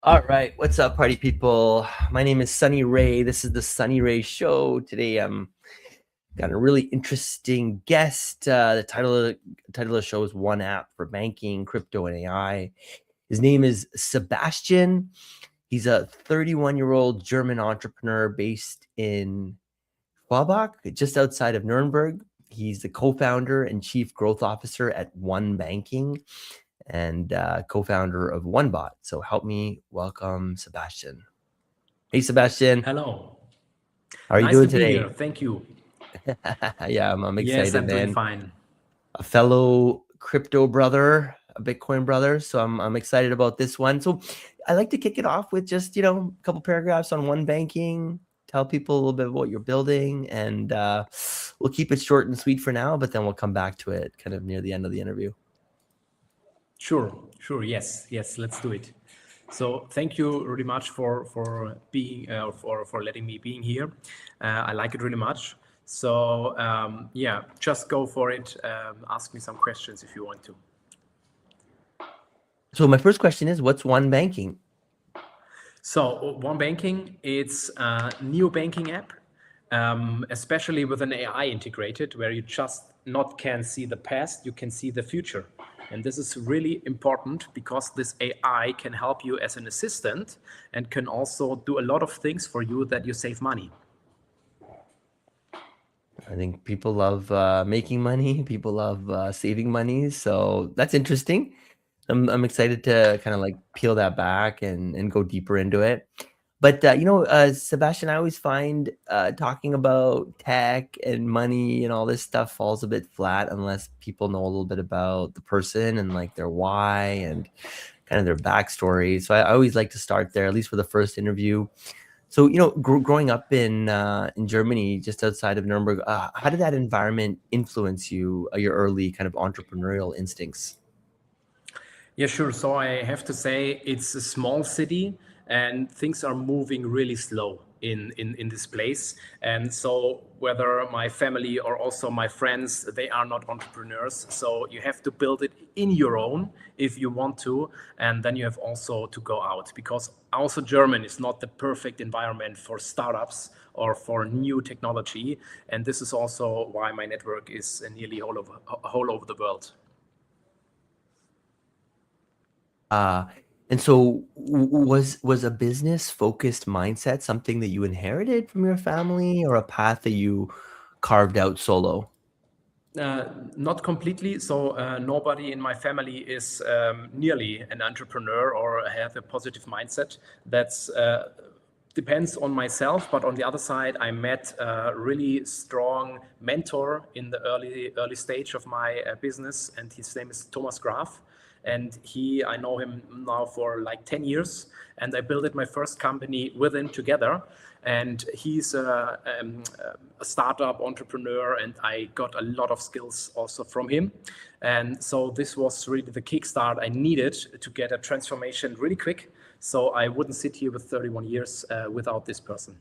All right, what's up, party people? My name is Sunny Ray. This is the Sunny Ray Show. Today, got a really interesting guest. The title of the show is One App for Banking, Crypto, and AI. His name is Sebastian. He's a 31-year-old German entrepreneur based in Schwabach, just outside of Nuremberg. He's the co-founder and chief growth officer at One Banking and co-founder of OneBot. So help me welcome Sebastian. Hey, Sebastian. Hello. How are you Nice doing to be today? here. Thank you. Yeah, I'm Yes, excited, I'm doing man. fine. A fellow crypto brother, a Bitcoin brother. So I'm excited about this one. So I like to kick it off with just, a couple paragraphs on One Banking, tell people a little bit about what you're building, and we'll keep it short and sweet for now, but then we'll come back to it kind of near the end of the interview. Sure. Yes, let's do it. So thank you really much for being for letting me being here. I like it really much. So yeah, just go for it. Ask me some questions if you want to. So my first question is, what's One Banking? So One Banking, it's a new banking app, especially with an AI integrated, where you just not can see the past, you can see the future. And this is really important because this AI can help you as an assistant and can also do a lot of things for you that you save money. I think people love making money. People love saving money. So that's interesting. I'm excited to kind of like peel that back and go deeper into it. But Sebastian, I always find talking about tech and money and all this stuff falls a bit flat unless people know a little bit about the person and like their why and kind of their backstory. So I always like to start there, at least for the first interview. So, growing up in Germany, just outside of Nuremberg, how did that environment influence you, your early kind of entrepreneurial instincts? Yeah, sure. So I have to say it's a small city and things are moving really slow in this place. And so whether my family or also my friends, they are not entrepreneurs. So you have to build it in your own if you want to. And then you have also to go out because also German is not the perfect environment for startups or for new technology. And this is also why my network is nearly all over the world. Uh, and so was a business focused mindset something that you inherited from your family or a path that you carved out solo? Not completely. So nobody in my family is nearly an entrepreneur or have a positive mindset. That's depends on myself. But on the other side, I met a really strong mentor in the early stage of my business, and his name is Thomas Graf. And I know him now for like 10 years, and I built my first company with him together. And he's a startup entrepreneur, and I got a lot of skills also from him. And so this was really the kickstart I needed to get a transformation really quick. So I wouldn't sit here with 31 years without this person.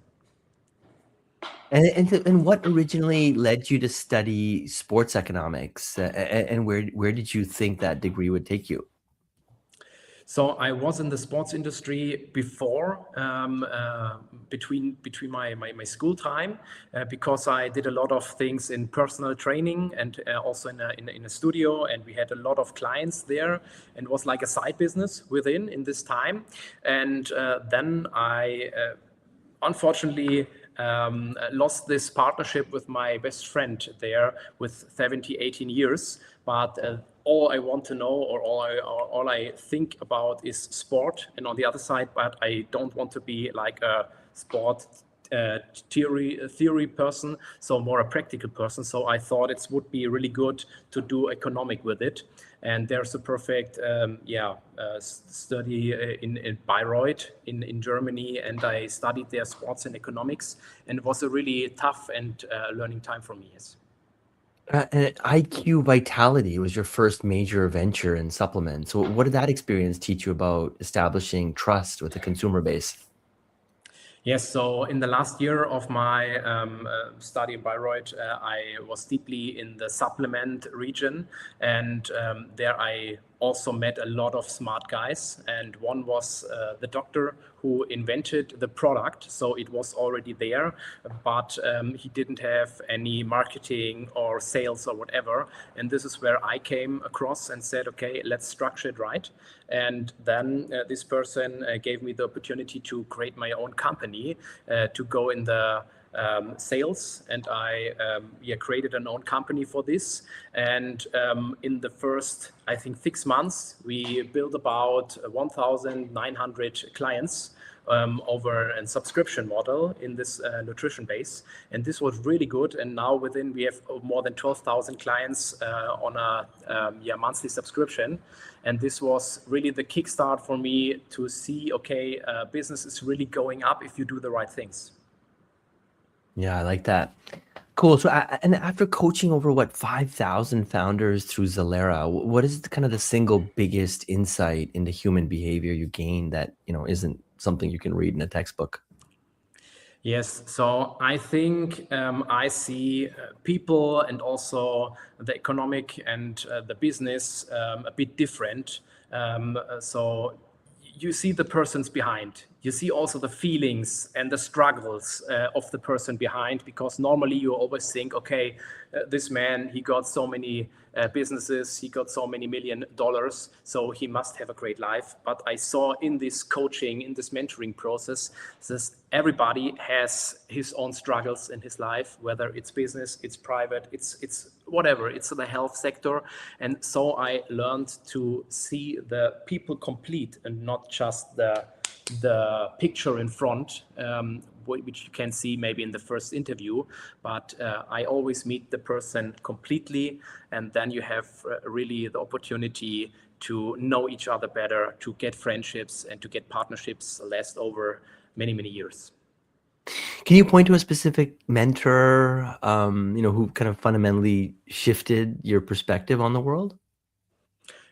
And what originally led you to study sports economics? And where did you think that degree would take you? So I was in the sports industry before, between my school time, because I did a lot of things in personal training and also in a studio, and we had a lot of clients there, and it was like a side business in this time, and then I unfortunately lost this partnership with my best friend there with 18 years. But all I want to know or all I think about is sport. And on the other side, but I don't want to be like a sport theory person, so more a practical person. So I thought it would be really good to do economic with it. And there's a perfect study in Bayreuth in Germany, and I studied there sports and economics, and it was a really tough and learning time for me. Yes. And IQ Vitality was your first major venture in supplements. So what did that experience teach you about establishing trust with the consumer base? Yes, so in the last year of my study in Bayreuth, I was deeply in the supplement region, and there I also met a lot of smart guys, and one was the doctor who invented the product. So it was already there, but he didn't have any marketing or sales or whatever. And this is where I came across and said, okay, let's structure it right. And then this person gave me the opportunity to create my own company, to go in the sales, and I created an own company for this. And in the first, I think, 6 months, we built about 1,900 clients over a subscription model in this nutrition base. And this was really good. And now we have more than 12,000 clients on a monthly subscription. And this was really the kickstart for me to see, okay, business is really going up if you do the right things. Yeah, I like that. Cool. So, and after coaching over what 5,000 founders through Zalera, what is kind of the single biggest insight into human behavior you gain that isn't something you can read in a textbook? Yes, so I think I see people and also the economic and the business a bit different. So you see the persons behind. You see also the feelings and the struggles of the person behind, because normally you always think, okay, this man, he got so many businesses, he got so many $1 million, so he must have a great life. But I saw in this coaching, in this mentoring process, this everybody has his own struggles in his life, whether it's business, it's private, it's whatever, it's the health sector. And so I learned to see the people complete and not just the picture in front, which you can see maybe in the first interview, but I always meet the person completely, and then you have really the opportunity to know each other better, to get friendships and to get partnerships last over many, many years. Can you point to a specific mentor, who kind of fundamentally shifted your perspective on the world?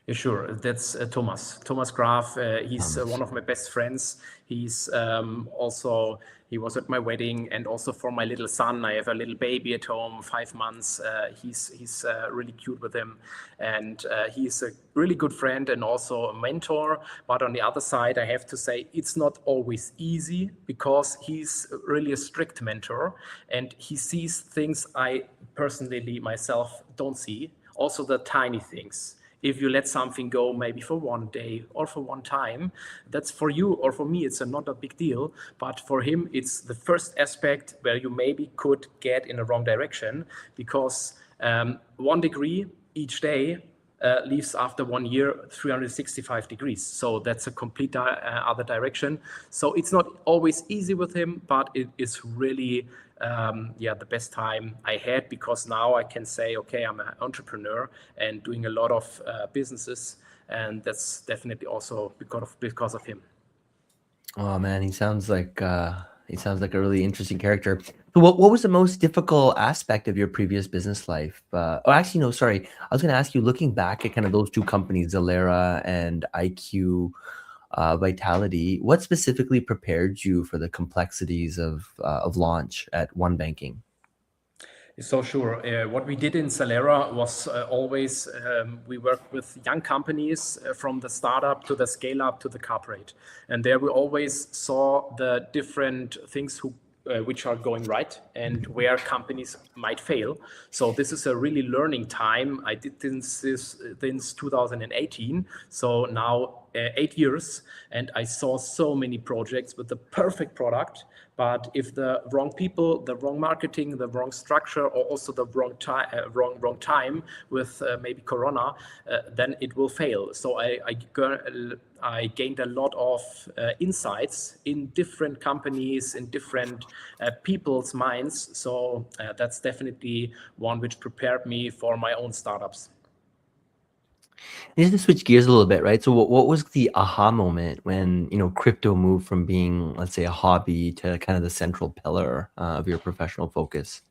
Yeah, sure. That's Thomas Graf. He's Thomas. one of my best friends. He's also, he was at my wedding, and also for my little son. I have a little baby at home, 5 months. He's really cute with him, and he's a really good friend and also a mentor. But on the other side, I have to say it's not always easy, because he's really a strict mentor, and he sees things I personally myself don't see. Also the tiny things. If you let something go maybe for one day or for one time, that's for you or for me, it's not a big deal. But for him, it's the first aspect where you maybe could get in a wrong direction, because 1 degree each day leaves after 1 year 365 degrees. So that's a complete other direction. So it's not always easy with him, but it is really the best time I had, because now I can say, okay, I'm an entrepreneur and doing a lot of businesses, and that's definitely also because of him. Oh man, he sounds like a really interesting character. So what was the most difficult aspect of your previous business life? Oh, actually, no, sorry. I was going to ask you, looking back at kind of those two companies, Zalera and IQ Vitality, what specifically prepared you for the complexities of launch at One Banking? So sure. What we did in Salera was always we worked with young companies from the startup to the scale up to the corporate, and there we always saw the different things which are going right and where companies might fail. So this is a really learning time. I did since 2018, so now 8 years, and I saw so many projects with the perfect product. But if the wrong people, the wrong marketing, the wrong structure, or also the wrong time with maybe Corona, then it will fail. So I gained a lot of insights in different companies, in different people's minds. So that's definitely one which prepared me for my own startups. Just to switch gears a little bit, right? So what was the aha moment when, crypto moved from being, let's say, a hobby to kind of the central pillar of your professional focus?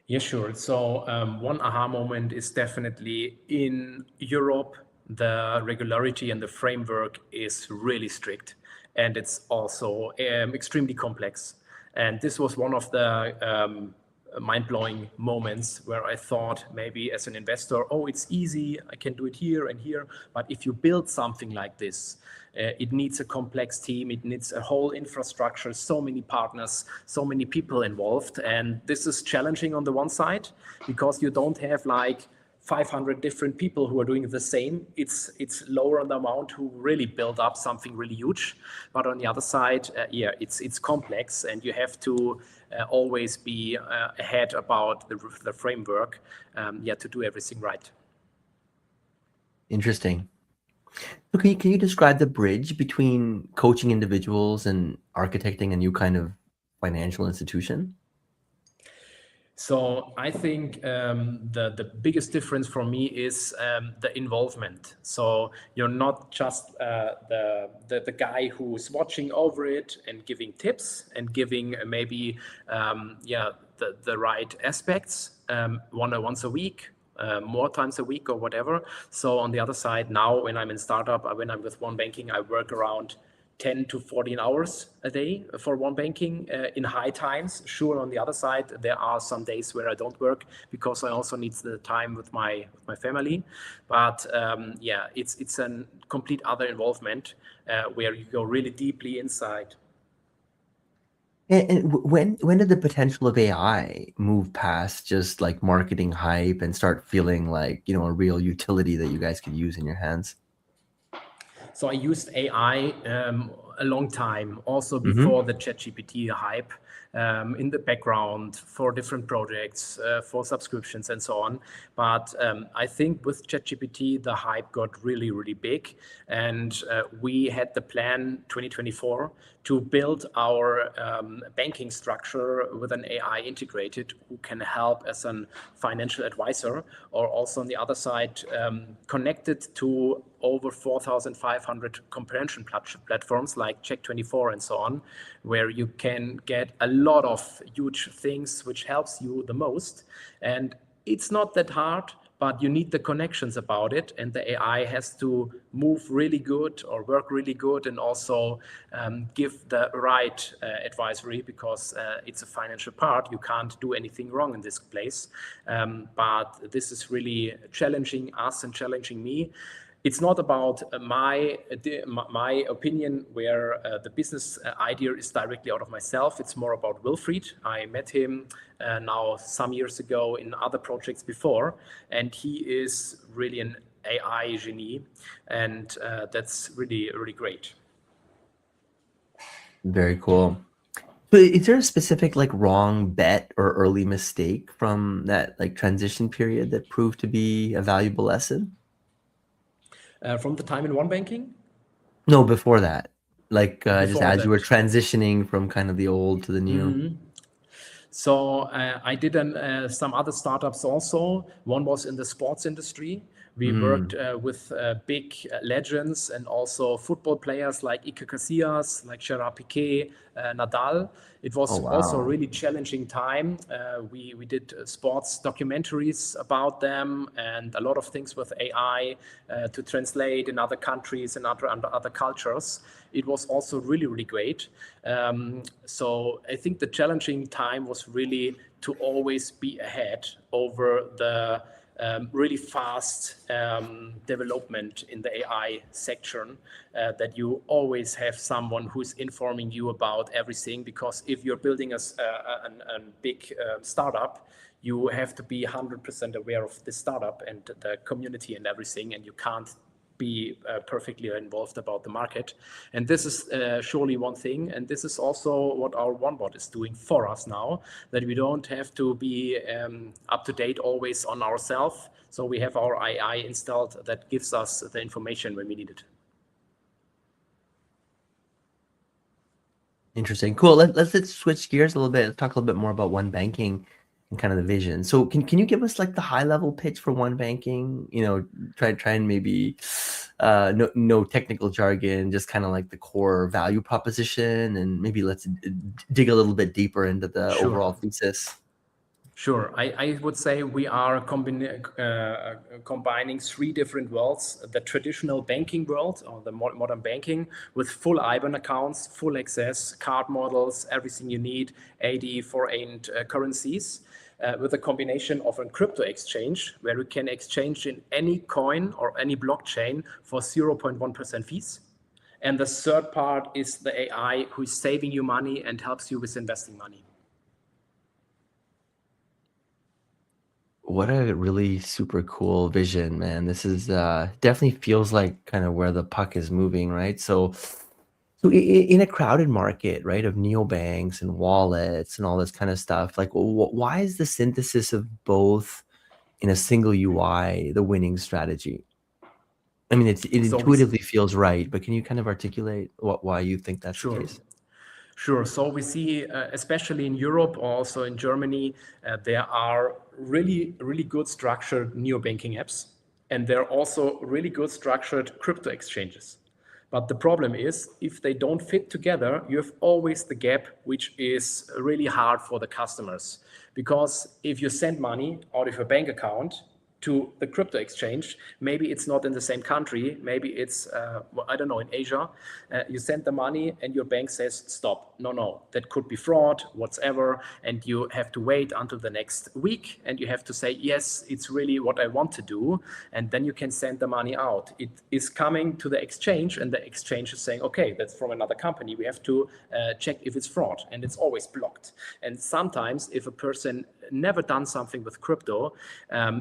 Yeah, sure. So one aha moment is definitely in Europe, the regularity and the framework is really strict, and it's also extremely complex. And this was one of the mind-blowing moments where I thought maybe as an investor, oh, it's easy, I can do it here and here. But if you build something like this, it needs a complex team, it needs a whole infrastructure, so many partners, so many people involved. And this is challenging on the one side because you don't have like 500 different people who are doing the same. It's lower on the amount who really build up something really huge. But on the other side, it's complex, and you have to always be ahead about the framework, to do everything right. Interesting. So can you describe the bridge between coaching individuals and architecting a new kind of financial institution? So I think the biggest difference for me is the involvement. So you're not just the guy who's watching over it and giving tips and giving maybe the right aspects once a week. More times a week or whatever. So on the other side, now when I'm in startup, when I'm with One Banking, I work around 10 to 14 hours a day for One Banking in high times. Sure, on the other side, there are some days where I don't work because I also need the time with my family. But it's a complete other involvement where you go really deeply inside. And when did the potential of AI move past just like marketing hype and start feeling like, a real utility that you guys could use in your hands? So I used AI a long time, also Mm-hmm. before the ChatGPT hype, in the background for different projects, for subscriptions and so on. But I think with ChatGPT, the hype got really, really big. And we had the plan 2024 to build our banking structure with an AI integrated who can help as a financial advisor, or also on the other side, connected to over 4,500 comprehension platforms like Check24 and so on, where you can get a lot of huge things which helps you the most. And it's not that hard, but you need the connections about it, and the AI has to move really good or work really good, and also give the right advisory, because it's a financial part. You can't do anything wrong in this place. But this is really challenging us and challenging me. It's not about my opinion where the business idea is directly out of myself. It's more about Wilfried. I met him now some years ago in other projects before, and he is really an AI genie, and that's really, really great. Very cool. So is there a specific like wrong bet or early mistake from that like transition period that proved to be a valuable lesson? From the time in One Banking, No, before that. Like just before as you were that. transitioning from kind of the old to the new. So I did some other startups also. One was in the sports industry. We worked Mm. with big legends and also football players like Iker Casillas, like Gerard Piqué, Nadal. It Oh was also a wow. really challenging time. We did sports documentaries about them and a lot of things with AI to translate in other countries and other cultures. It was also really, really great. So I think the challenging time was really to always be ahead over the really fast development in the AI section, that you always have someone who's informing you about everything, because if you're building a big startup, you have to be 100% aware of the startup and the community and everything, and you can't be perfectly involved about the market. And this is surely one thing. And this is also what our OneBot is doing for us now, that we don't have to be up to date always on ourselves. So we have our AI installed that gives us the information when we need it. Interesting. Cool. Let's switch gears a little bit. Let's talk a little bit more about One Banking and kind of the vision. So can you give us like the high level pitch for One Banking? Try and maybe no technical jargon, just kind of like the core value proposition, and maybe let's dig a little bit deeper into the Sure. overall thesis. Sure. I would say we are combining three different worlds: the traditional banking world, or the modern banking, with full IBAN accounts, full access, card models, everything you need, 80 foreign currencies, with a combination of a crypto exchange where you can exchange in any coin or any blockchain for 0.1% fees. And the third part is the AI who is saving you money and helps you with investing money. What a really super cool vision, man. This is definitely feels like kind of where the puck is moving, right? In a crowded market, right, of neobanks and wallets and all this kind of stuff, like why is the synthesis of both in a single UI the winning strategy? I mean, it So we intuitively feels right, but can you kind of articulate why you think that's the Sure. case? Sure. So we see, especially in Europe, also in Germany, there are really, really good structured neobanking apps, and there are also really good structured crypto exchanges. But the problem is, if they don't fit together, you have always the gap, which is really hard for the customers. Because if you send money out of your bank account to the crypto exchange, maybe it's not in the same country, maybe it's, well, I don't know, in Asia, you send the money and your bank says, stop, no, that could be fraud, whatever, and you have to wait until the next week, and you have to say, yes, it's really what I want to do, and then you can send the money out. It is coming to the exchange, and the exchange is saying, okay, that's from another company, we have to check if it's fraud, and it's always blocked. And sometimes if a person never done something with crypto,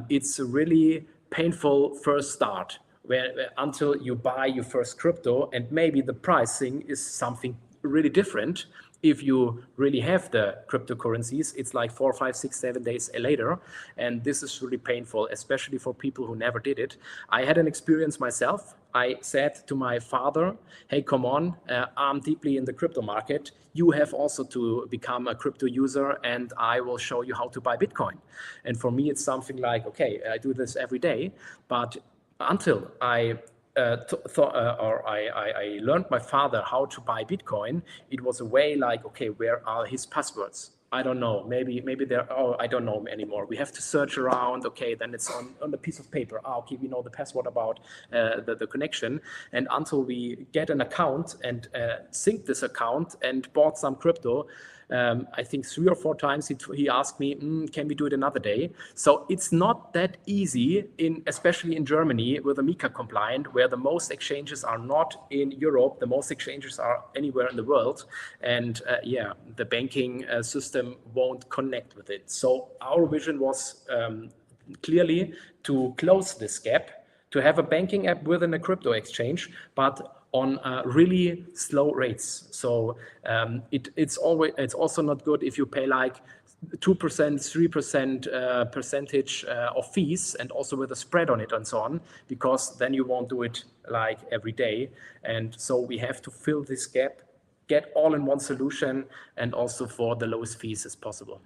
it's a really painful first start where until you buy your first crypto, and maybe the pricing is something really different. If you really have the cryptocurrencies, it's like 4, 5, 6, 7 days later. And this is really painful, especially for people who never did it. I had an experience myself. I said to my father, hey, come on, I'm deeply in the crypto market. You have also to become a crypto user, and I will show you how to buy Bitcoin. And for me, it's something like, okay, I do this every day, but until I I learned my father how to buy Bitcoin, it was a way like, okay, where are his passwords? I don't know. Maybe they're, oh, I don't know anymore. We have to search around. Okay, then it's on a piece of paper. Ah, okay, we know the password about the connection. And until we get an account and sync this account and bought some crypto, I think 3 or 4 times he asked me, can we do it another day? So it's not that easy, especially in Germany with the MiCA compliant, where the most exchanges are not in Europe, the most exchanges are anywhere in the world. And the banking system won't connect with it. So our vision was clearly to close this gap, to have a banking app within a crypto exchange, but on really slow rates. So it's also not good if you pay like 2%, 3% percentage of fees, and also with a spread on it and so on, because then you won't do it like every day. And so we have to fill this gap, get all in one solution, and also for the lowest fees as possible.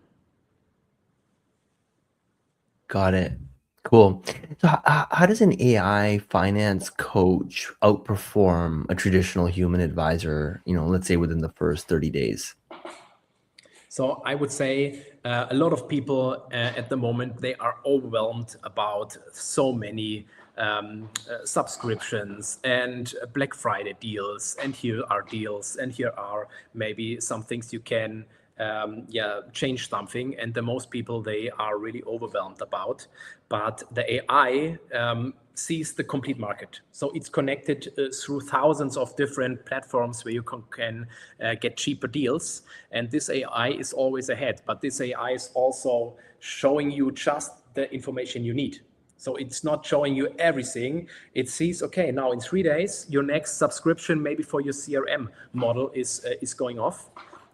Got it. Cool. So how does an AI finance coach outperform a traditional human advisor, let's say within the first 30 days? So I would say a lot of people at the moment, they are overwhelmed about so many subscriptions and Black Friday deals, and here are deals, and here are maybe some things you can change something. And the most people, they are really overwhelmed about. But the AI sees the complete market. So it's connected through thousands of different platforms where you can get cheaper deals. And this AI is always ahead. But this AI is also showing you just the information you need. So it's not showing you everything. It sees, okay, now in 3 days, your next subscription, maybe for your CRM model, is going off.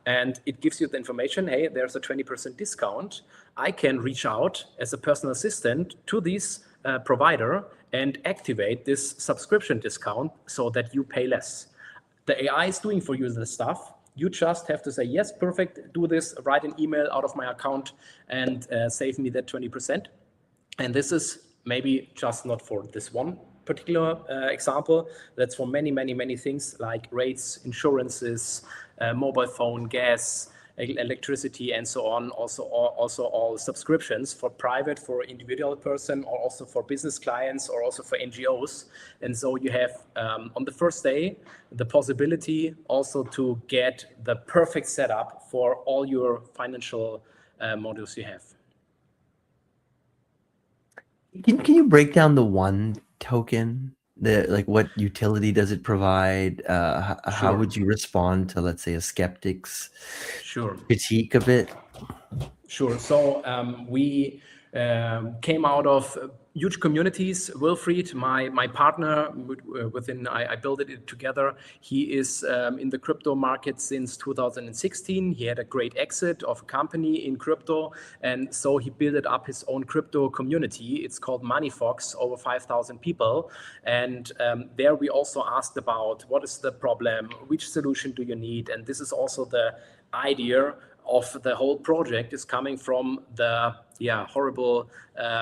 And it gives you the information, hey, there's a 20% discount. I can reach out as a personal assistant to this provider and activate this subscription discount so that you pay less. The AI is doing for you the stuff. You just have to say, yes, perfect, do this, write an email out of my account and save me that 20%. And this is maybe just not for this one particular example. That's for many, many, many things like rates, insurances, mobile phone, gas, electricity and so on, also all subscriptions for private, for individual person, or also for business clients, or also for NGOs. And so you have on the first day the possibility also to get the perfect setup for all your financial modules you have. Can you break down the one token? Like what utility does it provide? How Sure. would you respond to, let's say, a skeptic's Sure. critique of it? Sure. So we came out of huge communities. Wilfried, my partner, within I built it together. He is in the crypto market since 2016. He had a great exit of a company in crypto, and so he built up his own crypto community. It's called MoneyFox, over 5,000 people. And there we also asked about what is the problem, which solution do you need, and this is also the idea of the whole project is coming from the horrible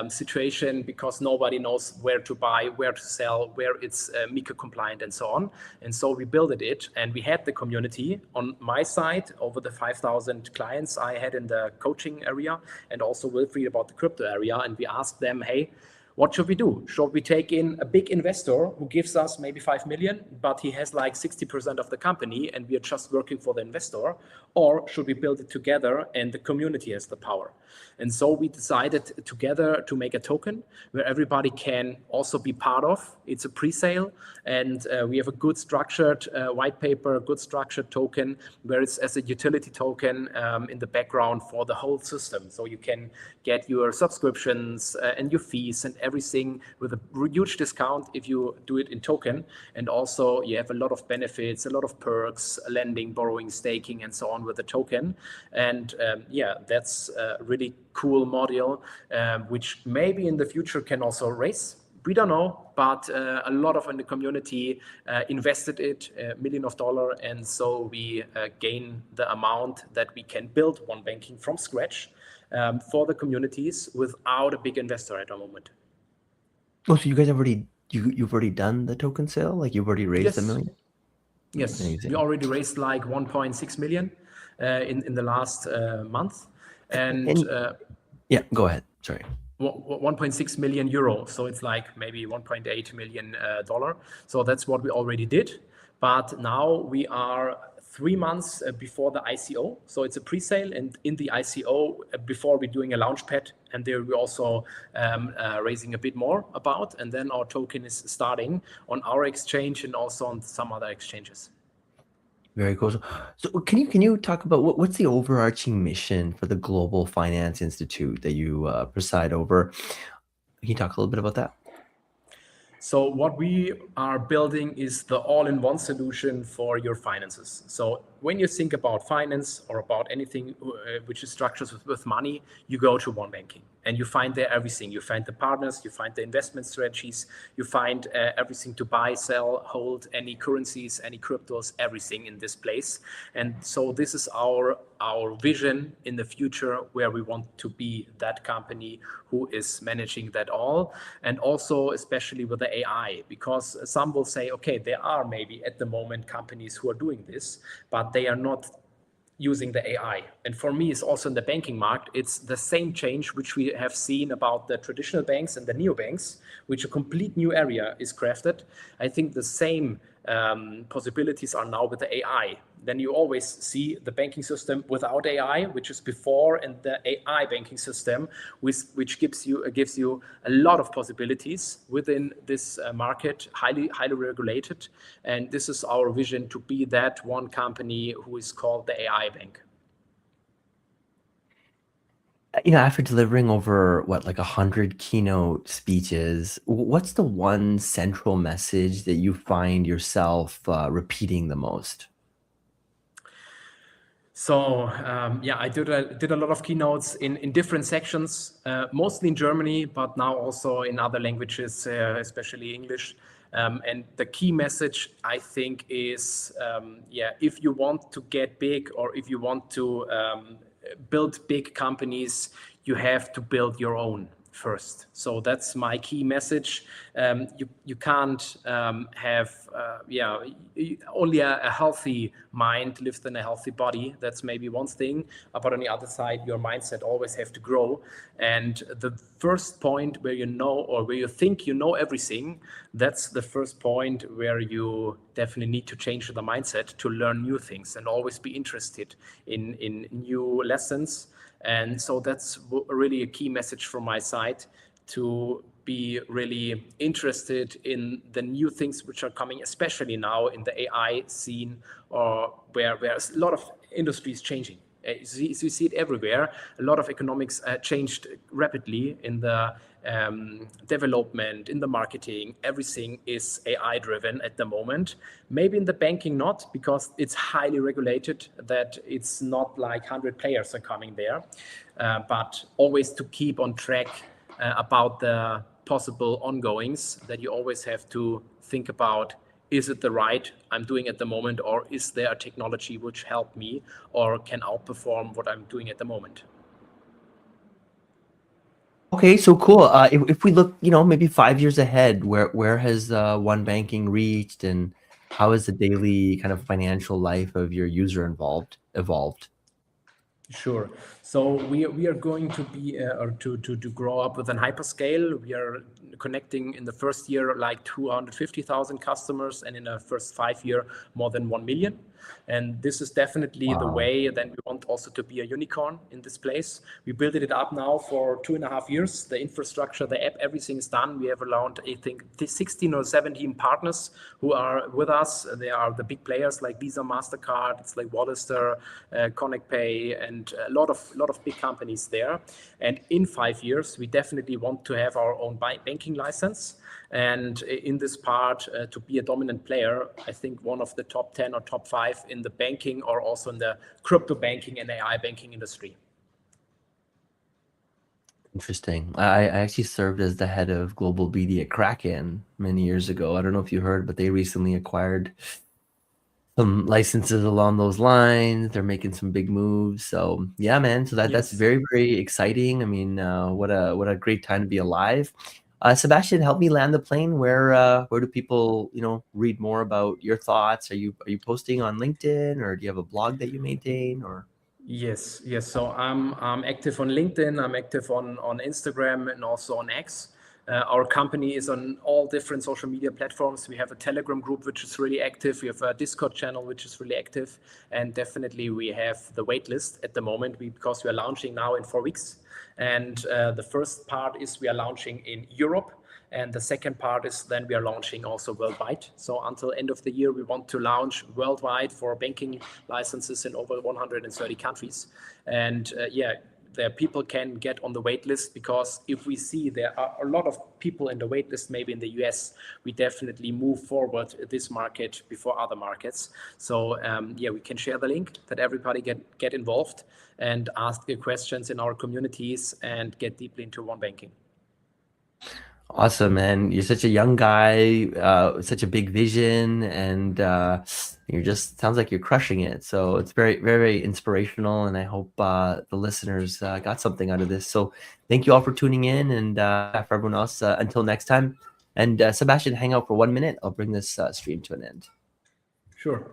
situation, because nobody knows where to buy, where to sell, where it's MiCA compliant and so on. And so we built it, and we had the community on my side over the 5,000 clients I had in the coaching area, and also Wilfried about the crypto area. And we asked them, hey, what should we do? Should we take in a big investor who gives us maybe 5 million, but he has like 60% of the company and we are just working for the investor? Or should we build it together and the community has the power? And so we decided together to make a token where everybody can also be part of. It's a pre-sale, and we have a good structured white paper, good structured token where it's as a utility token in the background for the whole system. So you can get your subscriptions and your fees and everything with a huge discount if you do it in token. And also you have a lot of benefits, a lot of perks, lending, borrowing, staking, and so on with the token. And that's a really cool module, which maybe in the future can also raise. We don't know, but a lot of in the community invested it, $1 million, and so we gain the amount that we can build one banking from scratch for the communities without a big investor at the moment. Oh, so you guys you've already done the token sale? Like you've already raised $1 million? Yes, Amazing. we already raised like 1.6 million in the last month, and yeah, go ahead. Sorry. 1.6 million euro. So it's like maybe $1.8 million. So that's what we already did. But now we are 3 months before the ICO. So it's a pre-sale, and in the ICO, before we're doing a launch pad, and there we're also raising a bit more about, and then our token is starting on our exchange and also on some other exchanges. Very cool. So can you talk about what's the overarching mission for the Global Finance Institute that you preside over? Can you talk a little bit about that? So what we are building is the all-in-one solution for your finances. So when you think about finance or about anything which is structured with money, you go to one banking and you find there everything. You find the partners, you find the investment strategies, you find everything to buy, sell, hold, any currencies, any cryptos, everything in this place. And so this is our vision in the future, where we want to be that company who is managing that all. And also especially with the AI, because some will say, okay, there are maybe at the moment companies who are doing this, but they are not using the AI. And for me, it's also in the banking market, it's the same change which we have seen about the traditional banks and the neobanks, which a complete new area is crafted. I think the same possibilities are now with the AI. Then you always see the banking system without AI, which is before, and the AI banking system, which gives you a lot of possibilities within this market, highly regulated. And this is our vision, to be that one company who is called the AI bank. After delivering over like 100 keynote speeches, what's the one central message that you find yourself repeating the most? So I did a lot of keynotes in different sections, mostly in Germany, but now also in other languages, especially English. And the key message, I think, is if you want to get big, or if you want to build big companies, you have to build your own. first. So that's my key message. You can't have only a healthy mind lives in a healthy body. That's maybe one thing, but on the other side, your mindset always have to grow. And the first point where you know, or where you think you know everything, that's the first point where you definitely need to change the mindset to learn new things and always be interested in new lessons. And so that's really a key message from my side, to be really interested in the new things which are coming, especially now in the AI scene, or where a lot of industries changing. You see it everywhere. A lot of economics changed rapidly in the development, in the marketing. Everything is AI driven at the moment. Maybe in the banking not, because it's highly regulated, that it's not like 100 players are coming there. But always to keep on track about the possible ongoings, that you always have to think about, is it the right I'm doing at the moment, or is there a technology which help me or can outperform what I'm doing at the moment? Okay, so cool. If we look, maybe 5 years ahead, where has one banking reached, and how has the daily kind of financial life of your user evolved? Sure. So we are going to be or to grow up with an hyperscale. We are connecting in the first year like 250,000 customers, and in the first 5 year more than 1 million. And this is definitely the Wow. way. Then we want also to be a unicorn in this place. We built it up now for 2.5 years. The infrastructure, the app, everything is done. We have around, I think, 16 or 17 partners who are with us. They are the big players like Visa, Mastercard. It's like Wallister, Connect Pay, and a lot of big companies there. And in 5 years, we definitely want to have our own banking license. And in this part, to be a dominant player, I think one of the top 10 or top 5 in the banking, or also in the crypto banking and AI banking industry. Interesting. I actually served as the head of global BD at Kraken many years ago. I don't know if you heard, but they recently acquired some licenses along those lines. They're making some big moves. So yeah, man. So that's Yes. very, very exciting. I mean, what a great time to be alive. Sebastian, help me land the plane. Where do people, read more about your thoughts? Are you posting on LinkedIn, or do you have a blog that you maintain, or? Yes. So I'm active on LinkedIn. I'm active on Instagram and also on X. Our company is on all different social media platforms. We have a Telegram group which is really active. We have a Discord channel which is really active, and definitely we have the waitlist at the moment, because we are launching now in 4 weeks. And the first part is we are launching in Europe. And the second part is then we are launching also worldwide. So until end of the year, we want to launch worldwide for banking licenses in over 130 countries. And the people can get on the wait list, because if we see there are a lot of people in the wait list, maybe in the US, we definitely move forward this market before other markets. So we can share the link, that everybody get involved and ask the questions in our communities and get deeply into one banking. Awesome, man. You're such a young guy, with such a big vision, and you're just sounds like you're crushing it. So it's very, very, very inspirational, and I hope the listeners got something out of this. So thank you all for tuning in, and for everyone else, until next time. And Sebastian, hang out for 1 minute. I'll bring this stream to an end. Sure.